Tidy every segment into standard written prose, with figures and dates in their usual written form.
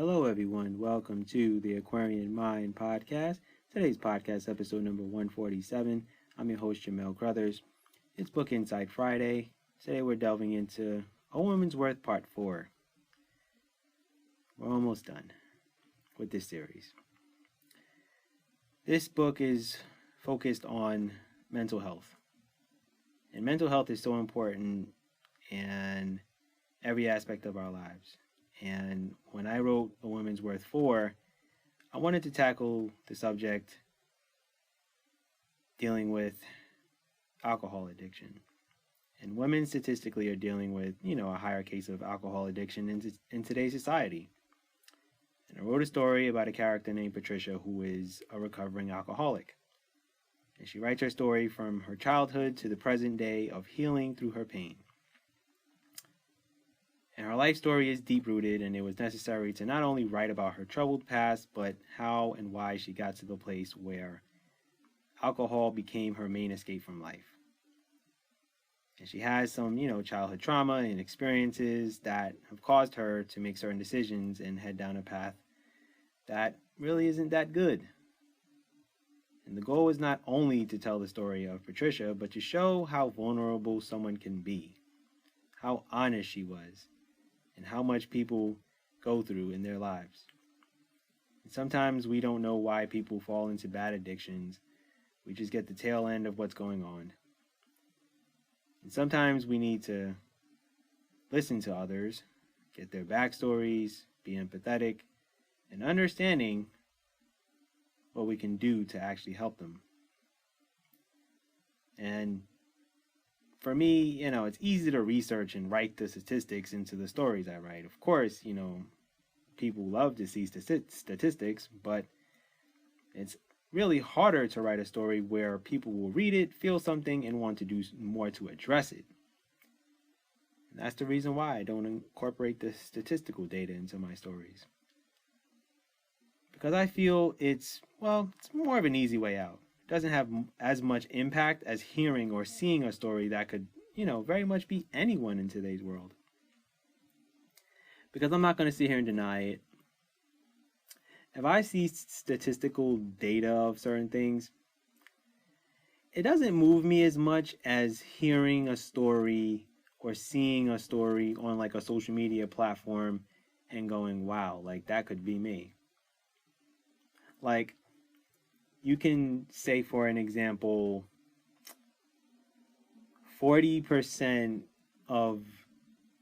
Hello, everyone. Welcome to the Aquarian Mind podcast. Today's podcast, episode number 147. I'm your host, Jamel Crothers. It's Book Insight Friday. Today, we're delving into A Woman's Worth Part 4. We're almost done with this series. This book is focused on mental health. And mental health is so important in every aspect of our lives. And when I wrote A Woman's Worth 4, I wanted to tackle the subject dealing with alcohol addiction. And women statistically are dealing with, a higher case of alcohol addiction in today's society. And I wrote a story about a character named Patricia who is a recovering alcoholic. And she writes her story from her childhood to the present day of healing through her pain. And her life story is deep-rooted, and it was necessary to not only write about her troubled past, but how and why she got to the place where alcohol became her main escape from life. And she has some, childhood trauma and experiences that have caused her to make certain decisions and head down a path that really isn't that good. And the goal is not only to tell the story of Patricia, but to show how vulnerable someone can be, how honest she was, and how much people go through in their lives. And sometimes we don't know why people fall into bad addictions. We just get the tail end of what's going on. And sometimes we need to listen to others, get their backstories, be empathetic, and understanding what we can do to actually help them. And for me, it's easy to research and write the statistics into the stories I write. Of course, people love to see statistics, but it's really harder to write a story where people will read it, feel something, and want to do more to address it. And that's the reason why I don't incorporate the statistical data into my stories. Because I feel it's more of an easy way out. Doesn't have as much impact as hearing or seeing a story that could, very much be anyone in today's world. Because I'm not going to sit here and deny it. If I see statistical data of certain things, it doesn't move me as much as hearing a story or seeing a story on like a social media platform and going, wow, like that could be me. Like, you can say, for an example, 40% of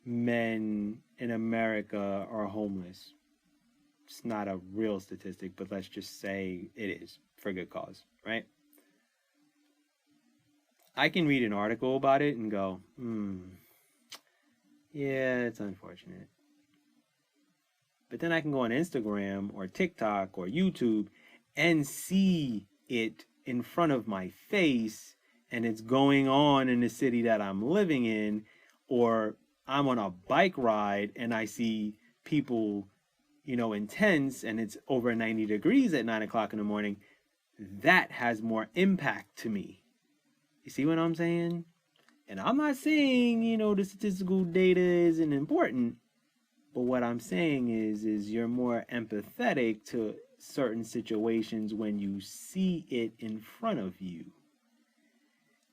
men in America are homeless. It's not a real statistic, but let's just say it is for good cause, right? I can read an article about it and go, yeah, it's unfortunate. But then I can go on Instagram or TikTok or YouTube and see it in front of my face, and it's going on in the city that I'm living in, or I'm on a bike ride and I see people, in tents and it's over 90 degrees at 9 o'clock in the morning. That has more impact to me. You see what I'm saying? And I'm not saying, the statistical data isn't important, but what I'm saying is you're more empathetic to certain situations when you see it in front of you.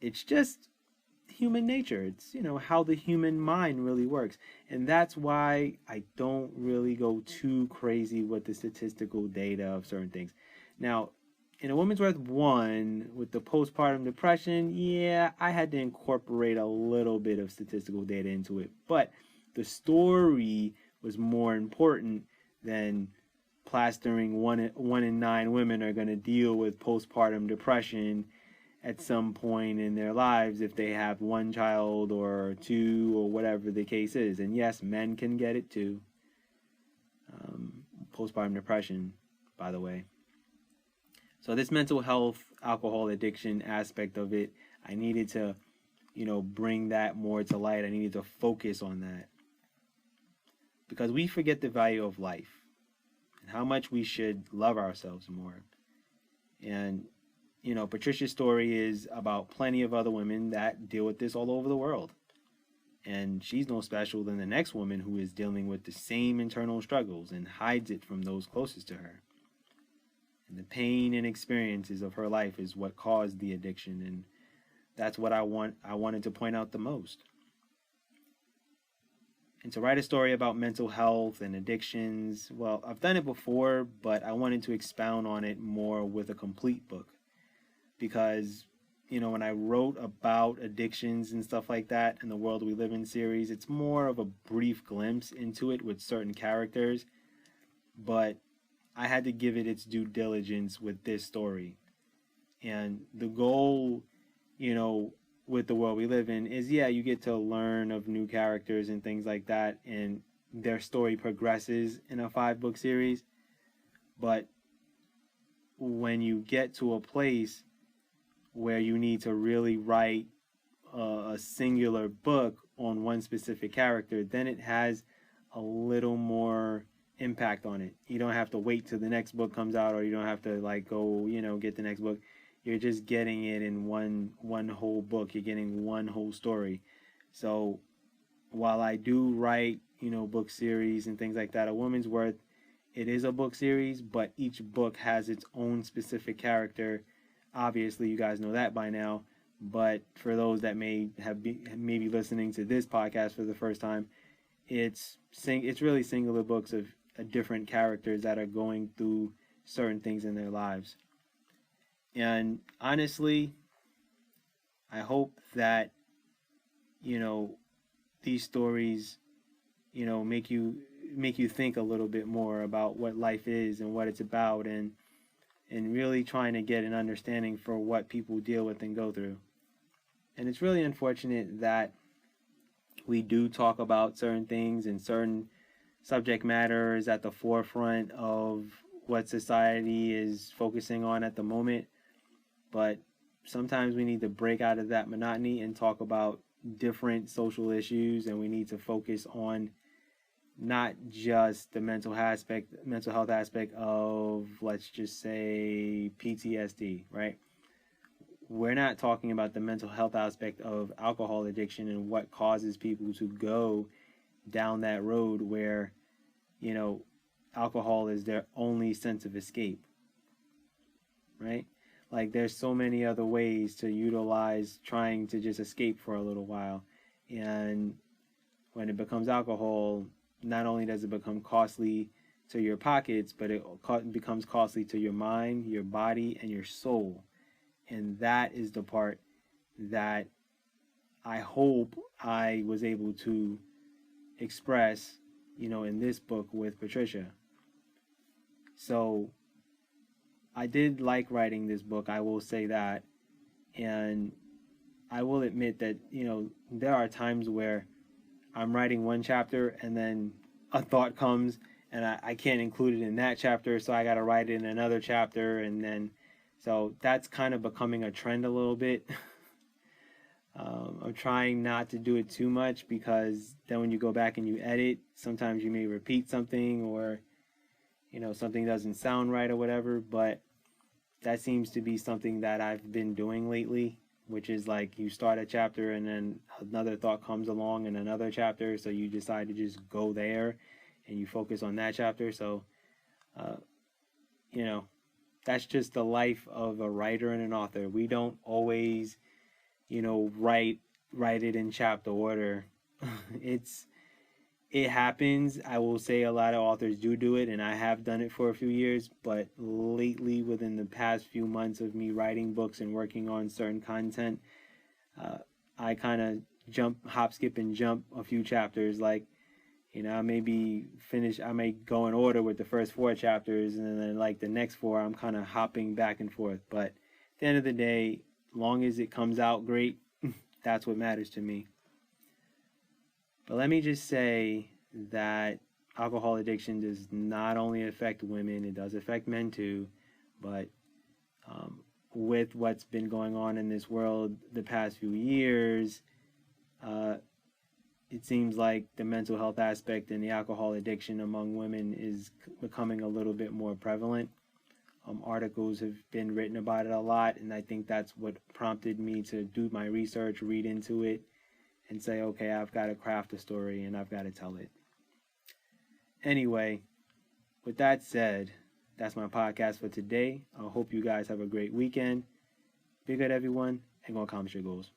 It's just human nature. It's, how the human mind really works. And that's why I don't really go too crazy with the statistical data of certain things. Now, in A Woman's Worth 1, with the postpartum depression, yeah, I had to incorporate a little bit of statistical data into it. But the story was more important than plastering one in 9 women are going to deal with postpartum depression at some point in their lives if they have 1 child or 2 or whatever the case is. And yes, men can get it too. Postpartum depression, by the way. So this mental health, alcohol addiction aspect of it, I needed to, bring that more to light. I needed to focus on that. Because we forget the value of life and how much we should love ourselves more. And, Patricia's story is about plenty of other women that deal with this all over the world. And she's no special than the next woman who is dealing with the same internal struggles and hides it from those closest to her. And the pain and experiences of her life is what caused the addiction, and that's what I wanted to point out the most. And to write a story about mental health and addictions, well, I've done it before, but I wanted to expound on it more with a complete book. Because, when I wrote about addictions and stuff like that in the World We Live In series, it's more of a brief glimpse into it with certain characters. But I had to give it its due diligence with this story. And the goal, with the world we live in is, you get to learn of new characters and things like that, and their story progresses in a 5-book series. But when you get to a place where you need to really write a singular book on one specific character, then it has a little more impact on it. You don't have to wait till the next book comes out, or you don't have to go, get the next book. You're just getting it in one whole book. You're getting one whole story. So while I do write, book series and things like that, A Woman's Worth, it is a book series, but each book has its own specific character. Obviously, you guys know that by now. But for those that may be listening to this podcast for the first time, it's really singular books of different characters that are going through certain things in their lives. And honestly, I hope that, these stories, make you think a little bit more about what life is and what it's about, and really trying to get an understanding for what people deal with and go through. And it's really unfortunate that we do talk about certain things and certain subject matter is at the forefront of what society is focusing on at the moment. But sometimes we need to break out of that monotony and talk about different social issues, and we need to focus on not just the mental health aspect of, let's just say, PTSD, right? We're not talking about the mental health aspect of alcohol addiction and what causes people to go down that road where, alcohol is their only sense of escape, right? There's so many other ways to utilize trying to just escape for a little while. And when it becomes alcohol, not only does it become costly to your pockets, but it becomes costly to your mind, your body, and your soul. And that is the part that I hope I was able to express, in this book with Patricia. So I did like writing this book, I will say that. And I will admit that, there are times where I'm writing one chapter and then a thought comes and I can't include it in that chapter, so I got to write it in another chapter. And then, so that's kind of becoming a trend a little bit. I'm trying not to do it too much, because then when you go back and you edit, sometimes you may repeat something, or, something doesn't sound right or whatever. But that seems to be something that I've been doing lately, which is you start a chapter and then another thought comes along in another chapter, so you decide to just go there and you focus on that chapter. So, that's just the life of a writer and an author. We don't always, write it in chapter order. It happens. I will say a lot of authors do it, and I have done it for a few years. But lately, within the past few months of me writing books and working on certain content, I kind of hop, skip, and jump a few chapters. I may go in order with the first 4 chapters, and then the next 4, I'm kind of hopping back and forth. But at the end of the day, long as it comes out great, that's what matters to me. But let me just say that alcohol addiction does not only affect women, it does affect men too. But with what's been going on in this world the past few years, it seems like the mental health aspect and the alcohol addiction among women is becoming a little bit more prevalent. Articles have been written about it a lot, and I think that's what prompted me to do my research, read into it, and say, okay, I've got to craft a story and I've got to tell it. Anyway, with that said, that's my podcast for today. I hope you guys have a great weekend. Be good, everyone, and go accomplish your goals.